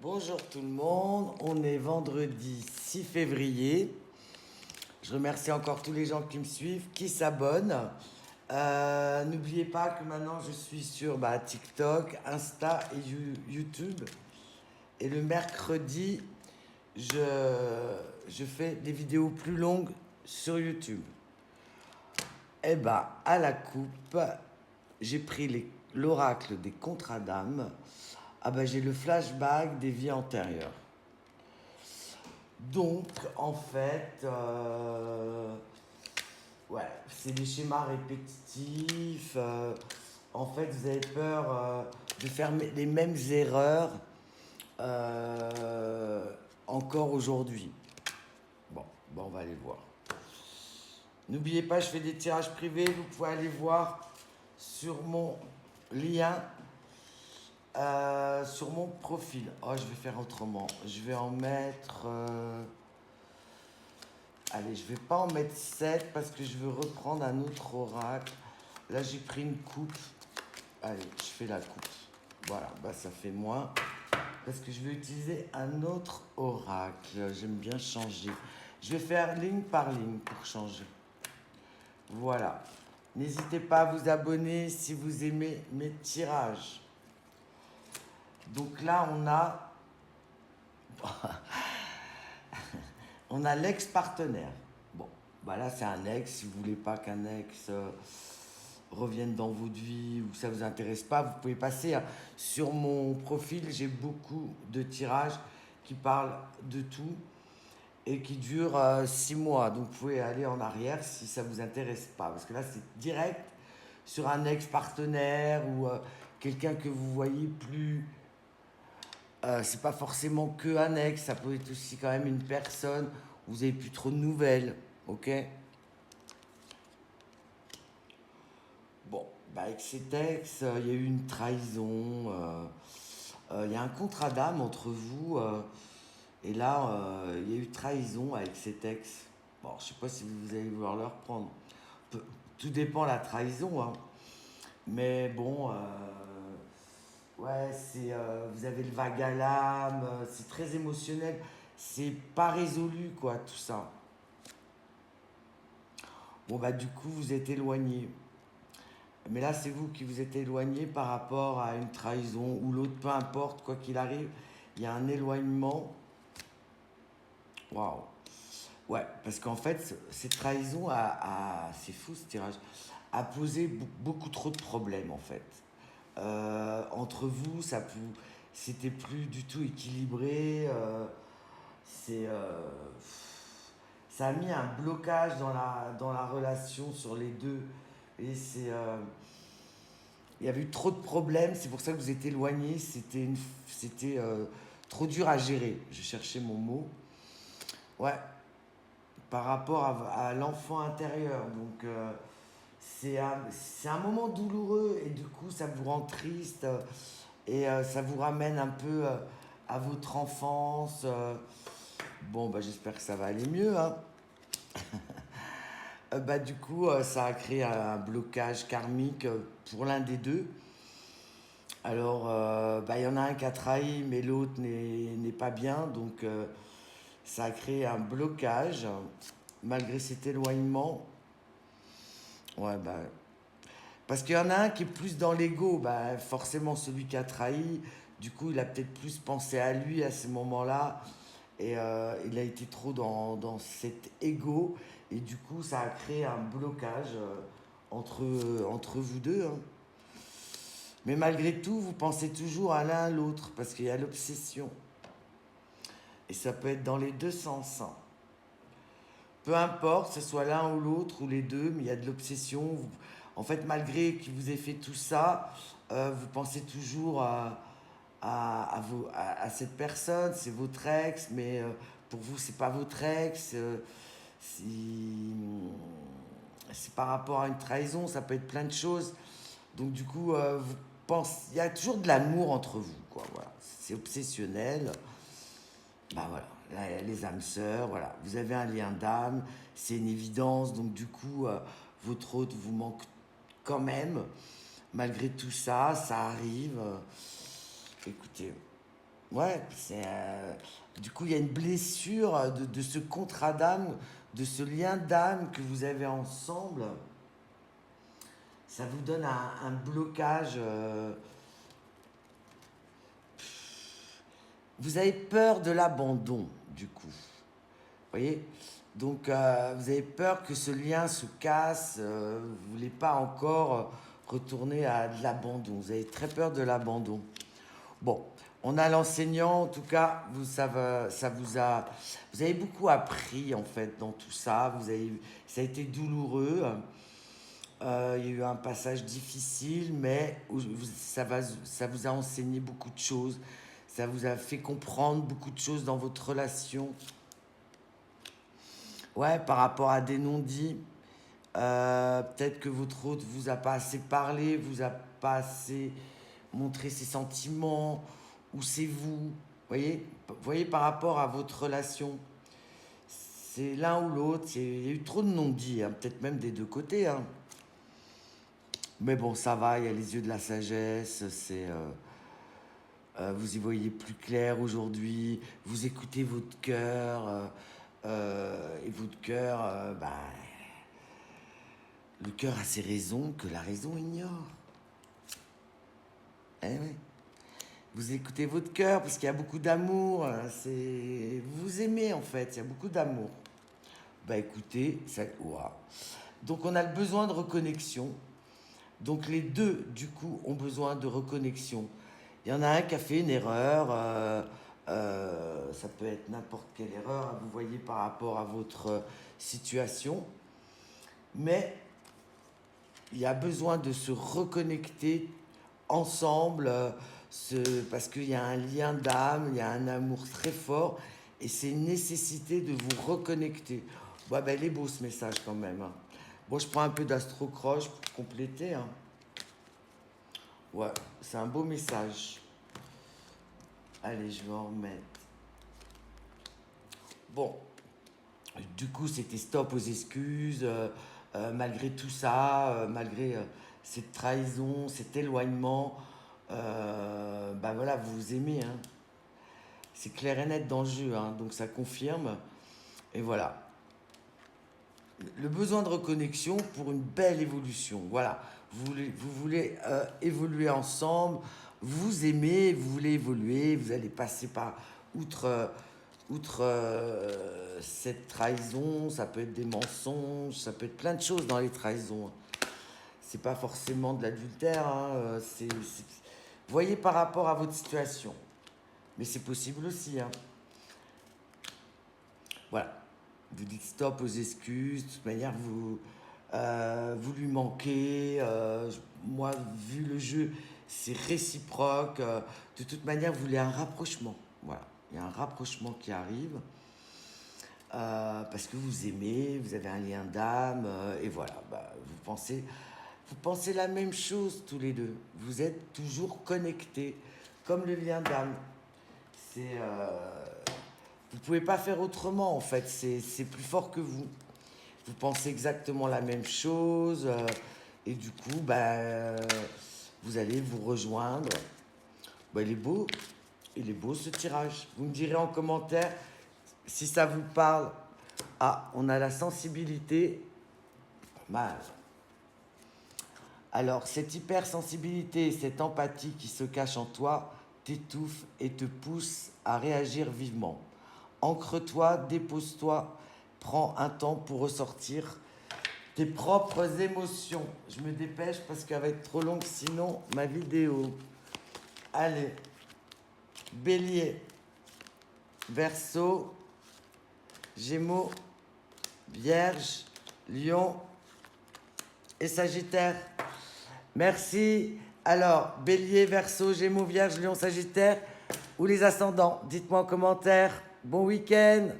Bonjour tout le monde, on est vendredi 6 février. Je remercie encore tous les gens qui me suivent, qui s'abonnent. N'oubliez pas que maintenant je suis sur TikTok, Insta et YouTube. Et le mercredi, je fais des vidéos plus longues sur YouTube. Et à la coupe, j'ai pris l'oracle des contrats d'âme. J'ai le flashback des vies antérieures. Donc, en fait, ouais, c'est des schémas répétitifs. En fait, vous avez peur de faire les mêmes erreurs euh, encore aujourd'hui. Bon, on va aller voir. N'oubliez pas, je fais des tirages privés. Vous pouvez aller voir sur mon lien, sur mon profil. Oh, je vais faire autrement. Je vais en mettre... Allez, je vais pas en mettre 7 parce que je veux reprendre un autre oracle. Là, j'ai pris une coupe. Allez, je fais la coupe. Voilà, ça fait moins. Parce que je vais utiliser un autre oracle. J'aime bien changer. Je vais faire ligne par ligne pour changer. Voilà. N'hésitez pas à vous abonner si vous aimez mes tirages. Donc là, on a l'ex-partenaire. Bon, là, c'est un ex. Si vous voulez pas qu'un ex revienne dans votre vie ou que ça vous intéresse pas, vous pouvez passer sur mon profil. J'ai beaucoup de tirages qui parlent de tout et qui durent 6 mois. Donc, vous pouvez aller en arrière si ça vous intéresse pas. Parce que là, c'est direct sur un ex-partenaire ou quelqu'un que vous voyez plus. C'est pas forcément que un ex, ça peut être aussi quand même une personne où vous avez plus trop de nouvelles, ok? Bon, avec cet ex, il y a eu une trahison, il y a un contrat d'âme entre vous, et là, il y a eu trahison avec cet ex. Bon, je sais pas si vous allez vouloir le reprendre. Tout dépend de la trahison, hein. Mais bon, ouais, vous avez le vague à l'âme, c'est très émotionnel, c'est pas résolu, quoi, tout ça. Bon, du coup, vous êtes éloigné. Mais là, c'est vous qui vous êtes éloigné par rapport à une trahison ou l'autre, peu importe, quoi qu'il arrive, il y a un éloignement. Waouh! Ouais, parce qu'en fait, cette trahison c'est fou ce tirage, a posé beaucoup trop de problèmes en fait. Entre vous, c'était plus du tout équilibré. C'est, ça a mis un blocage dans la relation sur les deux. Et il y avait eu trop de problèmes, c'est pour ça que vous êtes éloignés. C'était trop dur à gérer. Je cherchais mon mot. Ouais, par rapport à l'enfant intérieur. Donc, c'est un moment douloureux et du coup, ça vous rend triste et ça vous ramène un peu à votre enfance. Bon, j'espère que ça va aller mieux, hein. Du coup, ça a créé un blocage karmique pour l'un des deux. Alors, il y en a un qui a trahi, mais l'autre n'est pas bien. Donc, ça a créé un blocage malgré cet éloignement. Ouais, parce qu'il y en a un qui est plus dans l'ego. Forcément, celui qui a trahi, du coup, il a peut-être plus pensé à lui à ce moment-là. Et il a été trop dans cet ego. Et du coup, ça a créé un blocage entre vous deux, hein. Mais malgré tout, vous pensez toujours à l'un à l'autre. Parce qu'il y a l'obsession. Et ça peut être dans les deux sens, hein. Peu importe, que ce soit l'un ou l'autre ou les deux, mais il y a de l'obsession. En fait, malgré qu'il vous ait fait tout ça, vous pensez toujours à cette personne, c'est votre ex, mais pour vous, c'est pas votre ex. C'est par rapport à une trahison, ça peut être plein de choses. Donc, du coup, il y a toujours de l'amour entre vous, quoi. Voilà. C'est obsessionnel. Voilà, là, les âmes sœurs, voilà. Vous avez un lien d'âme, c'est une évidence. Donc, du coup, votre hôte vous manque quand même. Malgré tout ça, ça arrive. Écoutez, Ouais, du coup, il y a une blessure de ce contrat d'âme, de ce lien d'âme que vous avez ensemble. Ça vous donne un blocage. Vous avez peur de l'abandon, du coup. Vous voyez? Donc, vous avez peur que ce lien se casse. Vous ne voulez pas encore retourner à de l'abandon. Vous avez très peur de l'abandon. Bon, on a l'enseignant, en tout cas, ça vous a... Vous avez beaucoup appris, en fait, dans tout ça. Ça a été douloureux. Il y a eu un passage difficile, mais ça vous a enseigné beaucoup de choses. Ça vous a fait comprendre beaucoup de choses dans votre relation. Ouais, par rapport à des non-dits. Peut-être que votre hôte vous a pas assez parlé, vous a pas assez montré ses sentiments, ou c'est vous. Voyez par rapport à votre relation. C'est l'un ou l'autre. Il y a eu trop de non-dits, hein, peut-être même des deux côtés. Hein. Mais bon, ça va, il y a les yeux de la sagesse, vous y voyez plus clair aujourd'hui, vous écoutez votre cœur, et votre cœur, le cœur a ses raisons que la raison ignore. Eh oui. Vous écoutez votre cœur parce qu'il y a beaucoup d'amour, vous vous aimez en fait, il y a beaucoup d'amour. Bah écoutez, waouh. Donc on a le besoin de reconnexion. Donc les deux, du coup, ont besoin de reconnexion. Il y en a un qui a fait une erreur, ça peut être n'importe quelle erreur, vous voyez, par rapport à votre situation. Mais il y a besoin de se reconnecter ensemble, parce qu'il y a un lien d'âme, il y a un amour très fort, et c'est une nécessité de vous reconnecter. Bon, ben, il est beau ce message quand même. Hein. Bon, je prends un peu d'astro-croche pour compléter. Hein. Ouais, c'est un beau message. Allez, je vais en remettre. Bon, du coup, c'était stop aux excuses. Malgré tout ça, malgré cette trahison, cet éloignement, bah voilà, vous vous aimez. Hein. C'est clair et net dans le jeu, hein, donc ça confirme. Et voilà. Le besoin de reconnexion pour une belle évolution. Voilà. Vous voulez évoluer ensemble, vous aimez, vous voulez évoluer, vous allez passer par outre cette trahison, ça peut être des mensonges, ça peut être plein de choses dans les trahisons. C'est pas forcément de l'adultère, hein, voyez par rapport à votre situation. Mais c'est possible aussi. Hein. Voilà. Vous dites stop aux excuses, de toute manière, vous lui manquez. Moi, vu le jeu, c'est réciproque. De toute manière, vous voulez un rapprochement. Voilà. Il y a un rapprochement qui arrive. Parce que vous aimez, vous avez un lien d'âme, et voilà, vous pensez la même chose tous les deux. Vous êtes toujours connectés, comme le lien d'âme. Vous pouvez pas faire autrement en fait. C'est plus fort que vous. Vous pensez exactement la même chose, et du coup, vous allez vous rejoindre. Il est beau ce tirage. Vous me direz en commentaire si ça vous parle. Ah, on a la sensibilité. Mal. Alors, cette hypersensibilité, cette empathie qui se cache en toi, t'étouffe et te pousse à réagir vivement. Ancre-toi, dépose-toi, prends un temps pour ressortir tes propres émotions. Je me dépêche parce qu'elle va être trop longue sinon ma vidéo. Allez, Bélier, Verseau, Gémeaux, Vierge, Lion et Sagittaire. Merci. Alors, Bélier, Verseau, Gémeaux, Vierge, Lion, Sagittaire ou les ascendants. Dites-moi en commentaire. Bon week-end.